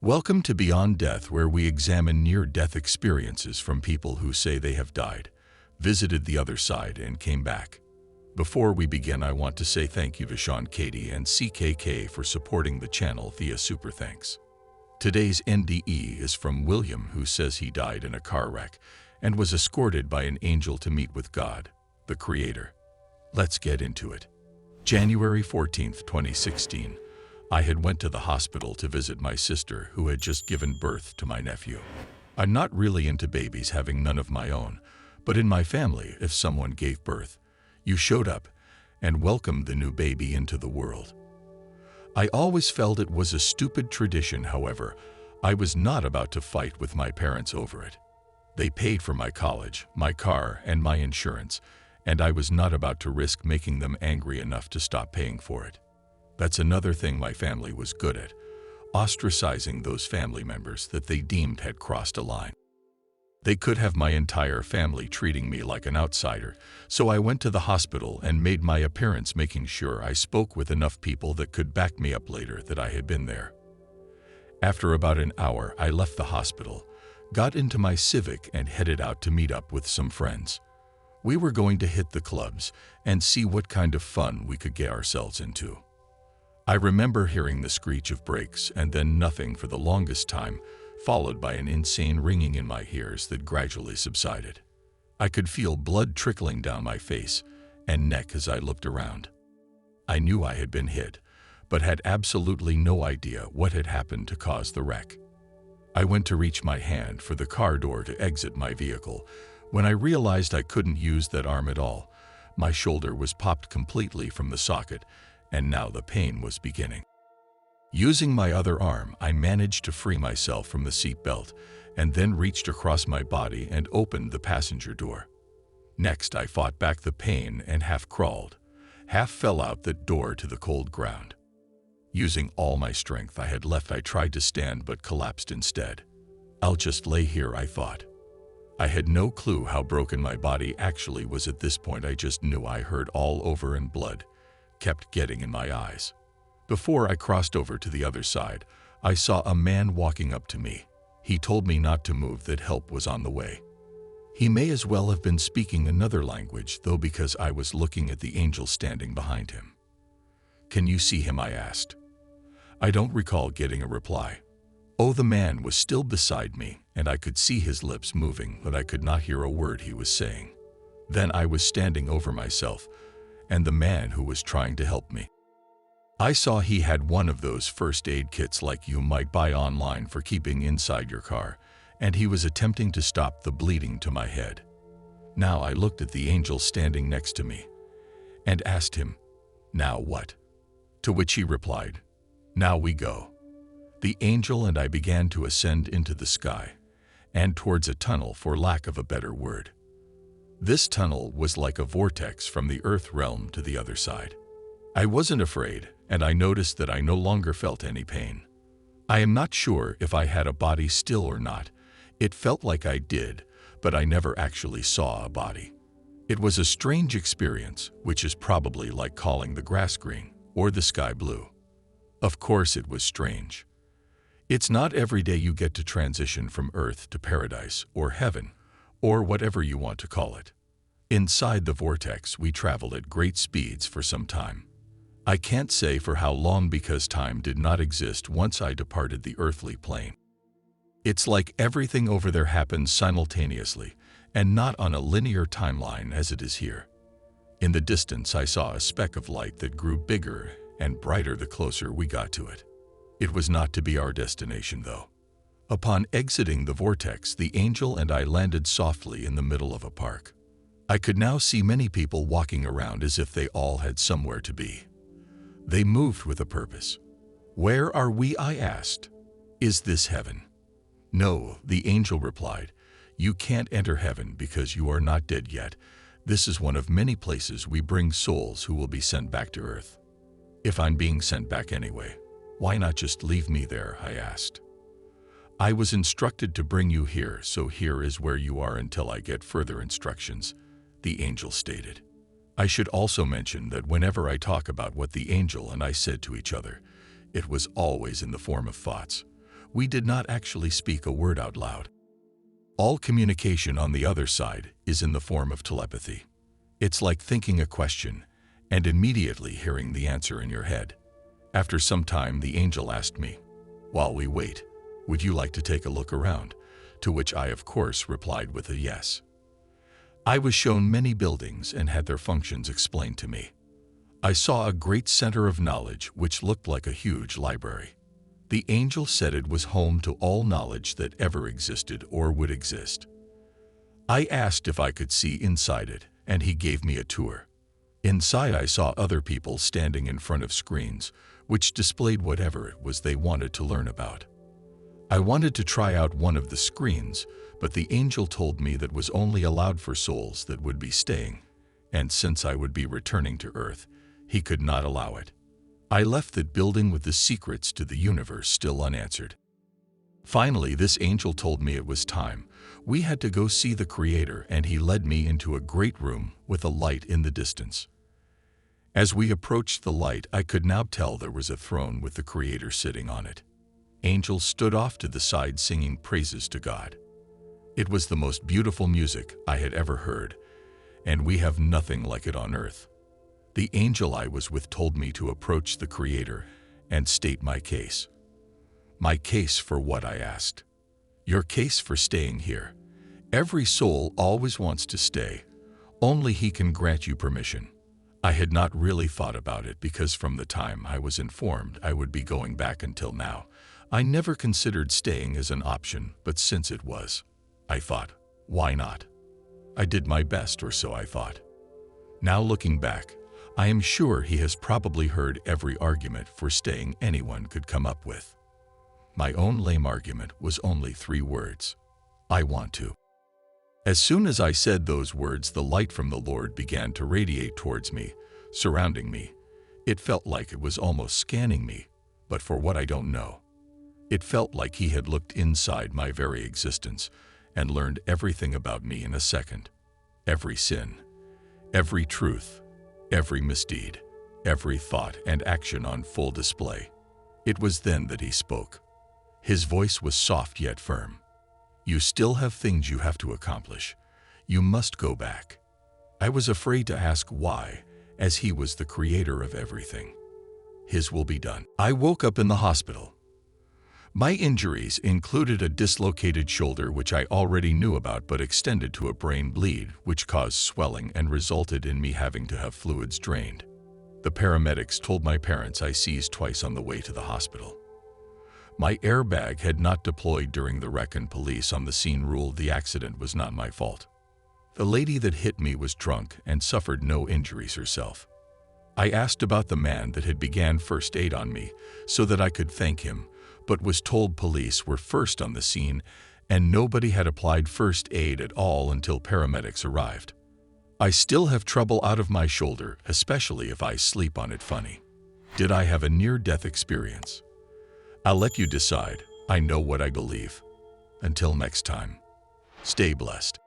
Welcome to Beyond Death, where we examine near-death experiences from people who say they have died, visited the other side, and came back. Before we begin, I want to say thank you to Sean, Katie, and CKK for supporting the channel via Super Thanks. Today's NDE is from William, who says he died in a car wreck and was escorted by an angel to meet with God, the Creator. Let's get into it. January 14th, 2016. I had went to the hospital to visit my sister, who had just given birth to my nephew. I'm not really into babies, having none of my own, but in my family, if someone gave birth, you showed up and welcomed the new baby into the world. I always felt it was a stupid tradition. However, I was not about to fight with my parents over it. They paid for my college, my car, and my insurance, and I was not about to risk making them angry enough to stop paying for it. That's another thing my family was good at, ostracizing those family members that they deemed had crossed a line. They could have my entire family treating me like an outsider, so I went to the hospital and made my appearance, making sure I spoke with enough people that could back me up later that I had been there. After about an hour, I left the hospital, got into my Civic, and headed out to meet up with some friends. We were going to hit the clubs and see what kind of fun we could get ourselves into. I remember hearing the screech of brakes and then nothing for the longest time, followed by an insane ringing in my ears that gradually subsided. I could feel blood trickling down my face and neck as I looked around. I knew I had been hit, but had absolutely no idea what had happened to cause the wreck. I went to reach my hand for the car door to exit my vehicle when I realized I couldn't use that arm at all. My shoulder was popped completely from the socket, and now the pain was beginning. Using my other arm, I managed to free myself from the seat belt and then reached across my body and opened the passenger door. Next, I fought back the pain and half crawled, half fell out that door to the cold ground. Using all my strength I had left, I tried to stand but collapsed instead. I'll just lay here, I thought. I had no clue how broken my body actually was at this point. I just knew I hurt all over and blood kept getting in my eyes. Before I crossed over to the other side, I saw a man walking up to me. He told me not to move, that help was on the way. He may as well have been speaking another language, though, because I was looking at the angel standing behind him. "Can you see him?" I asked. I don't recall getting a reply. Oh, the man was still beside me, and I could see his lips moving, but I could not hear a word he was saying. Then I was standing over myself and the man who was trying to help me. I saw he had one of those first aid kits like you might buy online for keeping inside your car, and he was attempting to stop the bleeding to my head. Now I looked at the angel standing next to me and asked him, "Now what?" To which he replied, "Now we go." The angel and I began to ascend into the sky and towards a tunnel, for lack of a better word. This tunnel was like a vortex from the earth realm to the other side. I wasn't afraid, and I noticed that I no longer felt any pain. I am not sure if I had a body still or not. It felt like I did, but I never actually saw a body. It was a strange experience, which is probably like calling the grass green or the sky blue. Of course it was strange. It's not every day you get to transition from earth to paradise or heaven, or whatever you want to call it. Inside the vortex, we traveled at great speeds for some time. I can't say for how long, because time did not exist once I departed the earthly plane. It's like everything over there happened simultaneously and not on a linear timeline as it is here. In the distance, I saw a speck of light that grew bigger and brighter the closer we got to it. It was not to be our destination, though. Upon exiting the vortex, the angel and I landed softly in the middle of a park. I could now see many people walking around as if they all had somewhere to be. They moved with a purpose. "Where are we?" I asked. "Is this heaven?" "No," the angel replied. "You can't enter heaven because you are not dead yet. This is one of many places we bring souls who will be sent back to earth." "If I'm being sent back anyway, why not just leave me there?" I asked. "I was instructed to bring you here, so here is where you are until I get further instructions," the angel stated. I should also mention that whenever I talk about what the angel and I said to each other, it was always in the form of thoughts. We did not actually speak a word out loud. All communication on the other side is in the form of telepathy. It's like thinking a question and immediately hearing the answer in your head. After some time, the angel asked me, "While we wait, would you like to take a look around?" To which I, of course, replied with a yes. I was shown many buildings and had their functions explained to me. I saw a great center of knowledge which looked like a huge library. The angel said it was home to all knowledge that ever existed or would exist. I asked if I could see inside it, and he gave me a tour. Inside, I saw other people standing in front of screens, which displayed whatever it was they wanted to learn about. I wanted to try out one of the screens, but the angel told me that was only allowed for souls that would be staying, and since I would be returning to Earth, he could not allow it. I left that building with the secrets to the universe still unanswered. Finally, this angel told me it was time. We had to go see the Creator, and he led me into a great room with a light in the distance. As we approached the light, I could now tell there was a throne with the Creator sitting on it. Angels stood off to the side singing praises to God. It was the most beautiful music I had ever heard, and we have nothing like it on earth. The angel I was with told me to approach the Creator and state my case. My case for what, I asked. Your case for staying here. Every soul always wants to stay. Only he can grant you permission. I had not really thought about it because from the time I was informed I would be going back until now, I never considered staying as an option, but since it was, I thought, why not? I did my best, or so I thought. Now looking back, I am sure he has probably heard every argument for staying anyone could come up with. My own lame argument was only 3 words. I want to. As soon as I said those words, the light from the Lord began to radiate towards me, surrounding me. It felt like it was almost scanning me, but for what I don't know. It felt like he had looked inside my very existence and learned everything about me in a second. Every sin, every truth, every misdeed, every thought and action on full display. It was then that he spoke. His voice was soft yet firm. You still have things you have to accomplish. You must go back. I was afraid to ask why, as he was the creator of everything. His will be done. I woke up in the hospital. My injuries included a dislocated shoulder, which I already knew about, but extended to a brain bleed, which caused swelling and resulted in me having to have fluids drained. The paramedics told my parents I seized twice on the way to the hospital. My airbag had not deployed during the wreck, and police on the scene ruled the accident was not my fault. The lady that hit me was drunk and suffered no injuries herself. I asked about the man that had began first aid on me so that I could thank him, but was told police were first on the scene and nobody had applied first aid at all until paramedics arrived. I still have trouble out of my shoulder, especially if I sleep on it funny. Did I have a near-death experience? I'll let you decide. I know what I believe. Until next time, stay blessed.